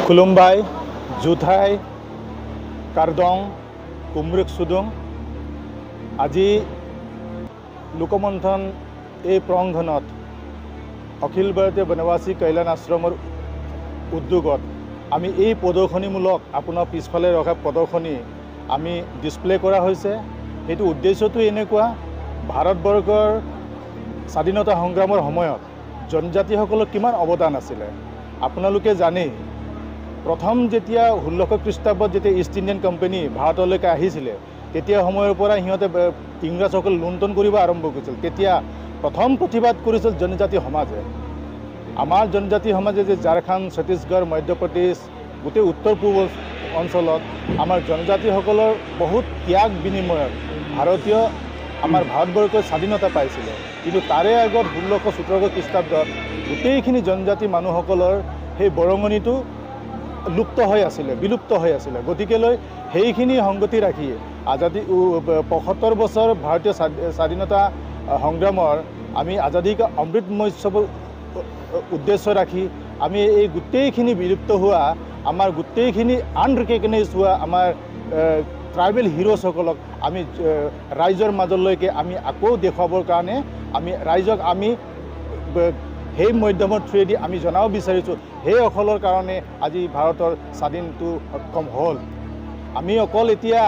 खुलुमबाय जुथाइ कार्दं कुमरुक सुदुं আজি লোকমন্থন এই প্ৰাংগণত অখিল ভাৰতীয় বনবাসী কল্যাণ আশ্ৰমৰ উদ্যোগত আমি এই প্ৰদৰ্শনীমূলক আপোনাৰ পিছফালে ৰখা প্ৰদৰ্শনী আমি ডিসপ্লে কৰা হৈছে। এইটো উদ্দেশ্যটো এনেকুৱা ভাৰতবৰ্ষৰ স্বাধীনতা সংগ্ৰামৰ সময়ত জনজাতিসকলৰ কিমান অৱদান আছিলে আপোনালোকে জানে। প্ৰথম যেতিয়া 1600 খ্ৰীষ্টাব্দত যেতিয়া ইষ্ট ইণ্ডিয়ান কোম্পানী ভাৰতলৈকে আহিছিলে তেতিয়া সময়ৰ পৰা সিহঁতে ইংৰাজসকল লুণ্ঠন কৰিব আৰম্ভ কৰিছিল। তেতিয়া প্ৰথম প্ৰতিবাদ কৰিছিল জনজাতি সমাজে। আমাৰ জনজাতি সমাজে যে ঝাৰখণ্ড ছত্তীশগড় মধ্যপ্ৰদেশ গোটেই উত্তৰ পূব অঞ্চলত আমাৰ জনজাতিসকলৰ বহুত ত্যাগ বিনিময়ত ভাৰতীয় আমাৰ ভাৰতবৰ্ষৰ স্বাধীনতা পাইছিলে। কিন্তু তাৰে আগত 1617 খ্ৰীষ্টাব্দত গোটেইখিনি জনজাতি মানুহসকলৰ সেই বৰঙণিটো লুপ্ত হৈ আছিলে, বিলুপ্ত হৈ আছিলে। গতিকেলৈ সেইখিনি সংগতি ৰাখি আজাদী 75 বছৰ ভাৰতীয় স্বাধীনতা সংগ্ৰামৰ আমি আজাদী কা অমৃত মহোৎসৱৰ উদ্দেশ্য ৰাখি আমি এই গোটেইখিনি বিলুপ্ত হোৱা আমাৰ গোটেইখিনি আনৰিকগনাইজ হোৱা আমাৰ ট্ৰাইবেল হিৰোসকলক আমি ৰাইজৰ মাজলৈকে আমি আকৌ দেখুৱাবৰ কাৰণে আমি ৰাইজক আমি সেই মাধ্যমৰ থ্ৰুৱেদি আমি জনাব বিচাৰিছোঁ সেইসকলৰ কাৰণে আজি ভাৰতৰ স্বাধীনটো সক্ষম হ'ল। আমি অকল এতিয়া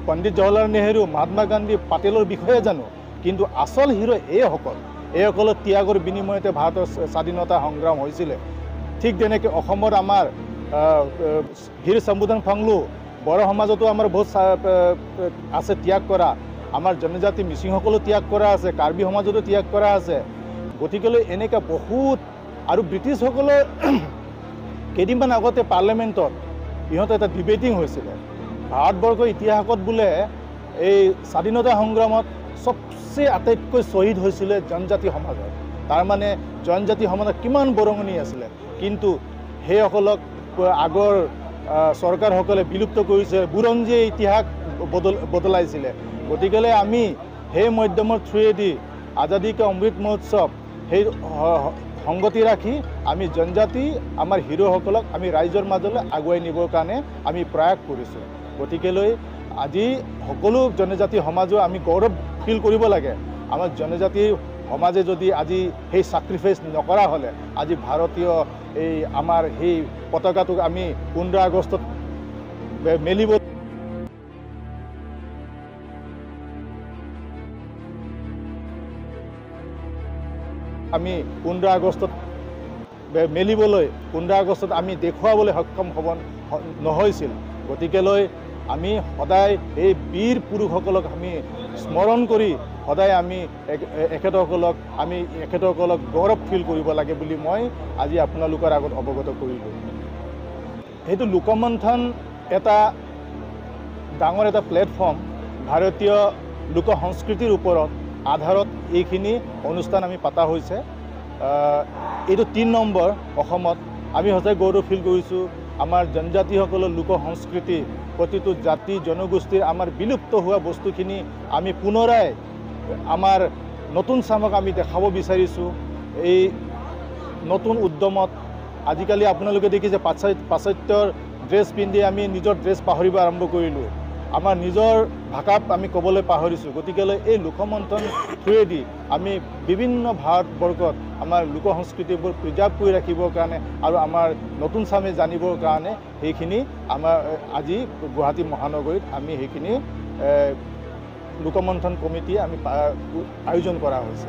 পণ্ডিত জৱাহৰলাল নেহেৰু মহাত্মা গান্ধী পাটেলৰ বিষয়ে জানো, কিন্তু আচল হিৰো এইসকলৰ ত্যাগৰ বিনিময়তে ভাৰতৰ স্বাধীনতা সংগ্ৰাম হৈছিলে। ঠিক তেনেকৈ অসমৰ আমাৰ হীৰ শম্ভুধন ফাংলু বড়ো সমাজতো আমাৰ বহুত আছে ত্যাগ কৰা। আমাৰ জনজাতি মিচিংসকলো ত্যাগ কৰা আছে, কাৰ্বি সমাজতো ত্যাগ কৰা আছে। গতিকেলৈ এনেকৈ বহুত আৰু ব্ৰিটিছসকলৰ কেইদিনমান আগতে পাৰ্লিয়ামেণ্টত ইহঁতে এটা ডিবেটিং হৈছিলে ভাৰতবৰ্ষৰ ইতিহাসত বোলে এই স্বাধীনতা সংগ্ৰামত সবচে আটাইতকৈ শ্বহীদ হৈছিলে জনজাতি সমাজত। তাৰমানে জনজাতি সমাজত কিমান বৰঙণি আছিলে, কিন্তু সেইসকলক আগৰ চৰকাৰসকলে বিলুপ্ত কৰিছে, বুৰঞ্জীয়ে ইতিহাস বদলাইছিলে। গতিকেলৈ আমি সেই মাধ্যমৰ থ্ৰুৱেদি আজাদী কা অমৃত মহোৎসৱ সেই সংগতি ৰাখি আমি জনজাতি আমাৰ হিৰোসকলক আমি ৰাইজৰ মাজলৈ আগুৱাই নিবৰ কাৰণে আমি প্ৰয়াস কৰিছোঁ। গতিকেলৈ আজি সকলো জনজাতি সমাজো আমি গৌৰৱ ফিল কৰিব লাগে। আমাৰ জনজাতি সমাজে যদি আজি সেই সাক্ৰিফাইচ নকৰা হ'লে আজি ভাৰতীয় এই আমাৰ সেই পতাকাটোক আমি 15 আগষ্টত মেলিব আমি 15 আগষ্টত মেলিবলৈ 15 আগষ্টত আমি দেখুৱাবলৈ সক্ষম হ'ব নহৈছিল। গতিকেলৈ আমি সদায় এই বীৰ পুৰুষসকলক আমি স্মৰণ কৰি সদায় আমি এখেতসকলক গৌৰৱ ফিল কৰিব লাগে বুলি মই আজি আপোনালোকৰ আগত অৱগত কৰিলোঁ। সেইটো লোকমন্থন এটা ডাঙৰ এটা প্লেটফৰ্ম ভাৰতীয় লোক সংস্কৃতিৰ ওপৰত আধাৰত এইখিনি অনুষ্ঠান আমি পাতা হৈছে। এইটো 3 নম্বৰ অসমত আমি সঁচাই গৌৰৱ ফিল কৰিছোঁ। আমাৰ জনজাতিসকলৰ লোক সংস্কৃতি প্ৰতিটো জাতি জনগোষ্ঠীৰ আমাৰ বিলুপ্ত হোৱা বস্তুখিনি আমি পুনৰাই আমাৰ নতুন চামক আমি দেখাব বিচাৰিছোঁ। এই নতুন উদ্যমত আজিকালি আপোনালোকে দেখিছে পাশ্চাত্যৰ ড্ৰেছ পিন্ধি আমি নিজৰ ড্ৰেছ পাহৰিব আৰম্ভ কৰিলোঁ, আমাৰ নিজৰ ভাষাত আমি ক'বলৈ পাহৰিছোঁ। গতিকেলৈ এই লোকমন্থন থ্ৰুৱেদি আমি বিভিন্ন ভাৰতবৰ্ষত আমাৰ লোক সংস্কৃতিবোৰ প্ৰিজাৰ্ভ কৰি ৰাখিবৰ কাৰণে আৰু আমাৰ নতুন চামে জানিবৰ কাৰণে সেইখিনি আমাৰ আজি গুৱাহাটী মহানগৰীত আমি সেইখিনি লোকমন্থন কমিটি আমি আয়োজন কৰা হৈছে।